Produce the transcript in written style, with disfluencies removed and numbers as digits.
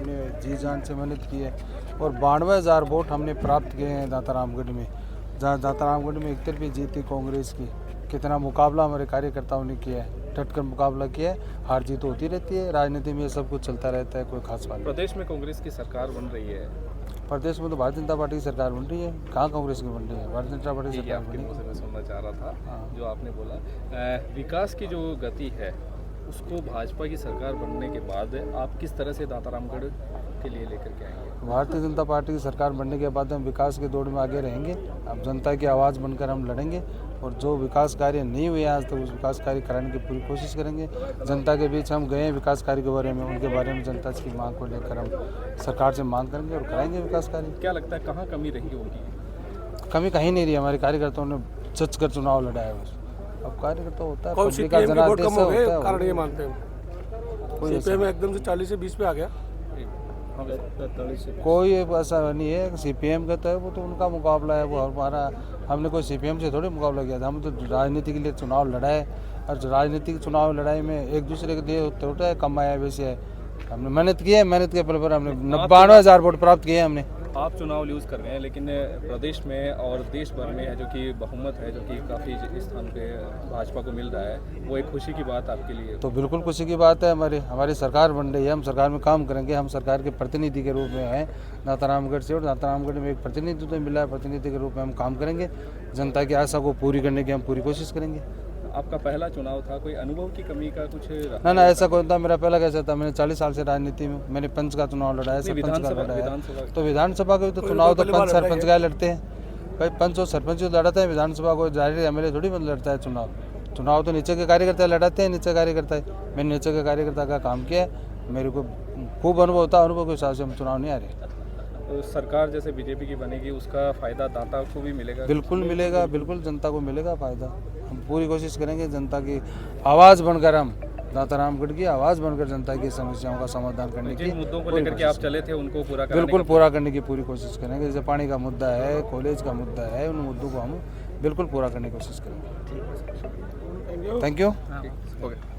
हमने जी जान से मेहनत की है और 92,000 वोट हमने प्राप्त किए हैं दातारामगढ़ में। जहाँ दातारामगढ़ में एक तरफी जीत थी कांग्रेस की, कितना मुकाबला हमारे कार्यकर्ताओं ने किया है, डटकर मुकाबला किया है। हार जीत होती रहती है, राजनीति में ये सब कुछ चलता रहता है, कोई खास बात नहीं। प्रदेश में कांग्रेस की सरकार बन रही है, प्रदेश में तो भारतीय जनता पार्टी की सरकार बन रही है, कहाँ कांग्रेस की बन रही है, भारतीय जनता पार्टी की ये सरकार आपके बनी। मुंह से मैं सुनना चाह रहा था। हाँ। जो आपने बोला विकास की जो गति है उसको भाजपा की सरकार बनने के बाद आप किस तरह से दातारामगढ़ के लिए लेकर के आएंगे? भारतीय जनता पार्टी की सरकार बनने के बाद हम विकास के दौड़ में आगे रहेंगे। अब जनता की आवाज़ बनकर हम लड़ेंगे और जो विकास कार्य नहीं हुए आज तक तो उस विकास कार्य कराने की पूरी कोशिश करेंगे। जनता के बीच हम गए विकास कार्य के बारे में, उनके बारे में जनता की मांग को लेकर हम सरकार से मांग करेंगे और कराएंगे विकास कार्य। क्या लगता है कहाँ कमी रही होगी? कमी कहीं नहीं रही, हमारे कार्यकर्ताओं ने सच कर चुनाव लड़ाया बस। अब कार्यकर्ता होता है, कौन पब्लिक का सीपीएम के वोट जनादेश कम हो गए होता है। कारण ये मानते हैं कोई ऐसा सीपीएम एकदम से 40 से 20 पे आ गया। कोई ऐसा नहीं है, सीपीएम का तो है, वो तो उनका मुकाबला है, वो हमारा, हमने कोई सीपीएम से थोड़ी मुकाबला किया था। हम तो राजनीति के लिए चुनाव लड़ाए और राजनीतिक चुनाव लड़ाई में एक दूसरे के लिए होता है, कम आया वैसे है। हमने मेहनत की है, मेहनत के बल पर हमने 92,000 वोट प्राप्त किए हैं हमने। आप चुनाव लूज कर रहे हैं, लेकिन प्रदेश में और देश भर में है जो कि बहुमत है, जो कि काफ़ी स्थान पे भाजपा को मिल रहा है, वो एक खुशी की बात आपके लिए? तो बिल्कुल खुशी की बात है, हमारी सरकार बन रही है, हम सरकार में काम करेंगे। हम सरकार के प्रतिनिधि के रूप में हैं दातारामगढ़ से, और दातारामगढ़ में एक प्रतिनिधित्व मिला है, प्रतिनिधि के रूप में हम काम करेंगे। जनता की आशा को पूरी करने की हम पूरी कोशिश करेंगे। आपका पहला चुनाव था, कोई अनुभव की कमी का कुछ ना ऐसा कोई था, मेरा पहला कैसा था, मैंने 40 साल से राजनीति में, मैंने पंच का चुनाव लड़ा है, सरपंच का लड़ा है। तो विधानसभा के तो चुनाव तो पंच सरपंच का लड़ते हैं भाई, पंच और सरपंच तो लड़ाते हैं, विधानसभा को जाहिर एमएलए थोड़ी मतलब लड़ता है चुनाव। चुनाव तो नीचे के कार्यकर्ता लड़ाते हैं, नीचे कार्यकर्ता है। मैंने नीचे के कार्यकर्ता का काम किया है, मेरे को खूब अनुभव होता है, अनुभव के हिसाब से हम चुनाव नहीं आ रहे। तो सरकार जैसे बीजेपी की बनेगी उसका फायदा दाता को भी मिलेगा? बिल्कुल मिलेगा, बिल्कुल जनता को मिलेगा फायदा। हम पूरी कोशिश करेंगे जनता की आवाज़ बनकर, हम दातारामगढ़ की आवाज़ बनकर जनता की समस्याओं का समाधान करने की, जिन मुद्दों को लेकर के आप चले थे उनको पूरा करने बिल्कुल पूरा करने की पूरी कोशिश करेंगे। जैसे पानी का मुद्दा है, कॉलेज का मुद्दा है, उन मुद्दों को हम बिल्कुल पूरा करने की कोशिश करेंगे। Thank you. ओके।